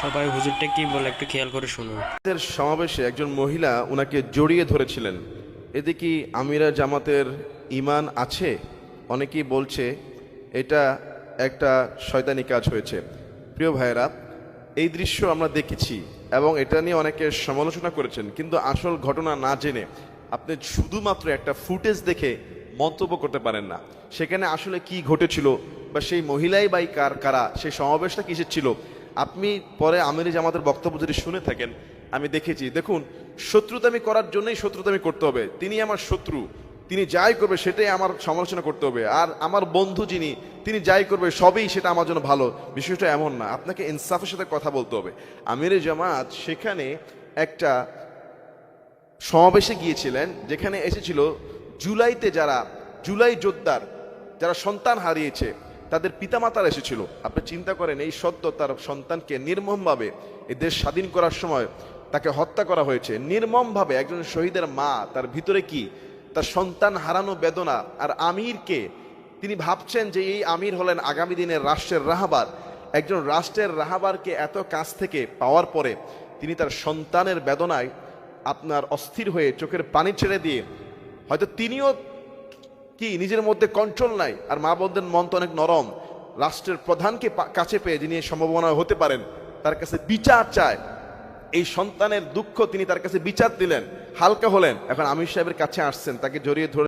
সবাই হুজুরটা কি বলে একটু খেয়াল করে শুনুন। জামাতের সমাবেশে একজন মহিলা ওনাকে জড়িয়ে ধরেছিলেন। এতে কি আমিরা জামাতের ঈমান আছে? অনেকেই বলছে এটা একটা শয়তানি কাজ হয়েছে। প্রিয় ভাইয়েরা, এই দৃশ্য আমরা দেখেছি এবং এটা নিয়ে অনেকে সমালোচনা করেছেন, কিন্তু আসল ঘটনা না জেনে আপনি শুধুমাত্র একটা ফুটেজ দেখে মন্তব্য করতে পারেন না। সেখানে আসলে কি ঘটেছিল বা সেই মহিলাই বাই কারা, সেই সমাবেশটা কিসের ছিল, আপনি পরে আমিরি জামাতের বক্তব্য যদি শুনে থাকেন, আমি দেখেছি। দেখুন, শত্রুতামি করার জন্যই শত্রুতামি করতে হবে। তিনি আমার শত্রু, তিনি যাই করবে সেটাই আমার সমালোচনা করতে হবে। আর আমার বন্ধু যিনি, তিনি যাই করবে সবই সেটা আমার জন্য ভালো। বিষয়টা এমন না, আপনাকে ইনসাফের সাথে কথা বলতে হবে। আমিরে জামাত সেখানে একটা সমাবেশে গিয়েছিলেন, যেখানে এসেছিল জুলাইতে যারা জুলাই যোদ্ধার যারা সন্তান হারিয়েছে তাদের পিতামাতারা এসেছিল। আপনি চিন্তা করেন, এই সদ্য তার সন্তানকে নির্মমভাবে এই দেশ স্বাধীন করার সময় তাকে হত্যা করা হয়েছে নির্মমভাবে। একজন শহীদের মা, তার ভিতরে কি তার সন্তান হারানো বেদনা। আর আমিরকে তিনি ভাবছেন যে এই আমির হলেন আগামী দিনের রাষ্ট্রের রাহাবার। একজন রাষ্ট্রের রাহাবারকে এত কাছ থেকে পাওয়ার পরে তিনি তার সন্তানের বেদনায় আপনার অস্থির হয়ে চোখের পানি ছেড়ে দিয়ে, হয়তো তিনিও কি নিজের মধ্যে কন্ট্রোল নাই। আর মা বোনদের মন তো অনেক নরম, রাষ্ট্রের প্রধানকে কাছে পেয়ে যিনি সম্ভাবনা হতে পারেন তার কাছে বিচার চায়। এই সন্তানের দুঃখ তিনি তার কাছে বিচার দিলেন, হালকা হলেন। এখন আমির সাহেবের কাছে আসছেন, তাকে জড়িয়ে ধরে